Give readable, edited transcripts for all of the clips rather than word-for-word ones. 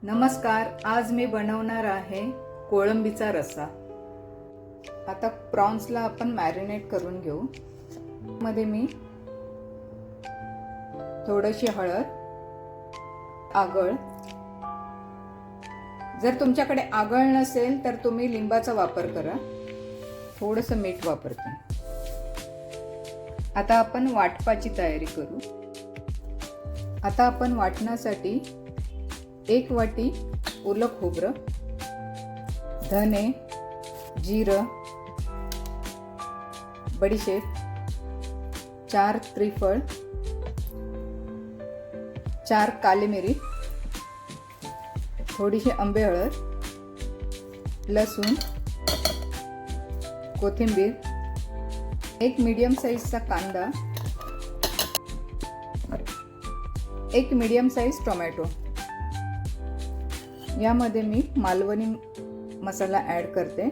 नमस्कार, आज मी बनवणार आहे कोळंबीचा रस्सा। आता प्रॉन्सला आपण मॅरिनेट करून घेऊ। मध्ये मी थोडीशी हळद, आगळ, जर तुमच्याकडे आगळ नसेल तर तुम्ही लिंबाचा वापर करा, थोडंसं मीठ वापरते। आता आपण वाटपाची तयारी करू। आता आपण वाटण्यासाठी 1 वाटी ओलं खोबरं, धने, जिरं, बडीशेप, 4 त्रिफळ, 4 काली मिरी, थोडीशी आंबे हळद, लसूण, कोथिंबीर, 1 मीडियम साईजचा कांदा, 1 मीडियम साईज टोमॅटो। यामध्ये मी मालवणी मसाला ॲड करते,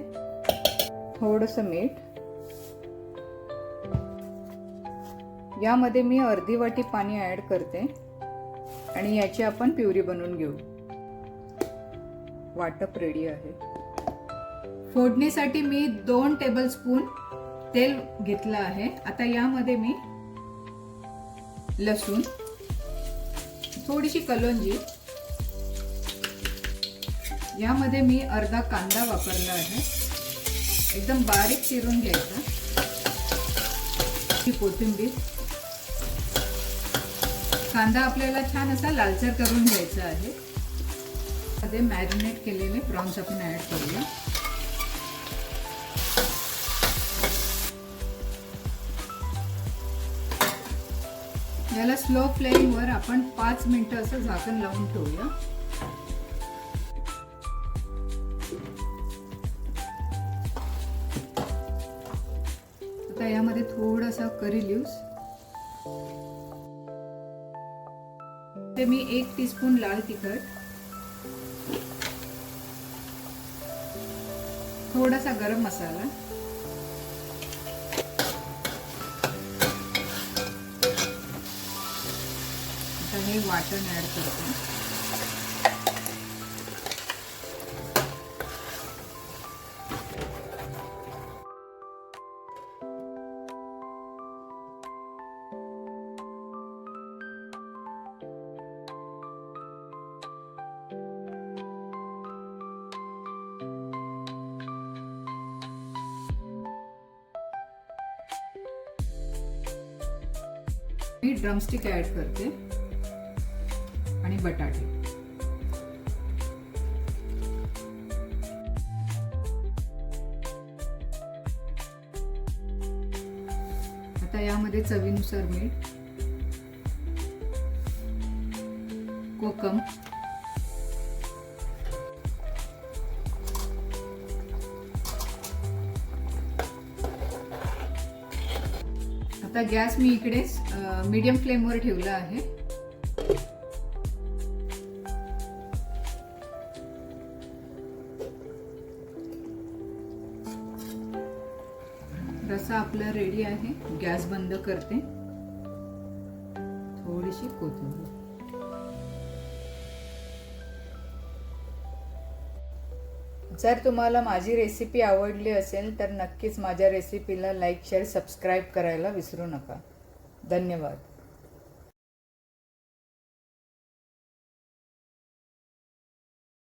थोडंसं मीठ। यामध्ये मी अर्धी वाटी पाणी ॲड करते आणि याची आपण प्युरी बनवून घेऊ। वाटप रेडी आहे। फोडणीसाठी मी 2 टेबलस्पून तेल घेतलं आहे। आता यामध्ये मी लसूण, थोडीशी कलोंजी, यामध्ये मी अर्धा कांदा वापरला आहे, एकदम बारीक चिरून घ्यायचा। ही कोथिंबीर, कांदा आपल्याला छान असा लालसर करून घ्यायचा आहे। मध्ये मॅरिनेट केलेले प्रॉन्स आपण ऍड करूया। याला स्लो फ्लेमवर आपण 5 मिनिटं असं झाकण लावून ठेवूया। आता यामध्ये थोडासा करी लिव्स, ते मी 1 टीस्पून लाल तिखट, थोडासा गरम मसाला, आता हे वाटण ऍड करते। मी ड्रमस्टिक ऍड करते आणि बटाटे। आता यामध्ये चवीनुसार मीठ, कोकम, आता गॅस मी इकडे मीडियम फ्लेमवर ठेवला आहे। रस्सा आपला रेडी आहे। गॅस बंद करते, थोडीशी कोथिंबीर। जर तुम्हाला माझी रेसिपी आवडली असेल तर नक्कीच माझ्या रेसिपीला लाईक, शेअर, सबस्क्राईब करायला विसरू नका। धन्यवाद।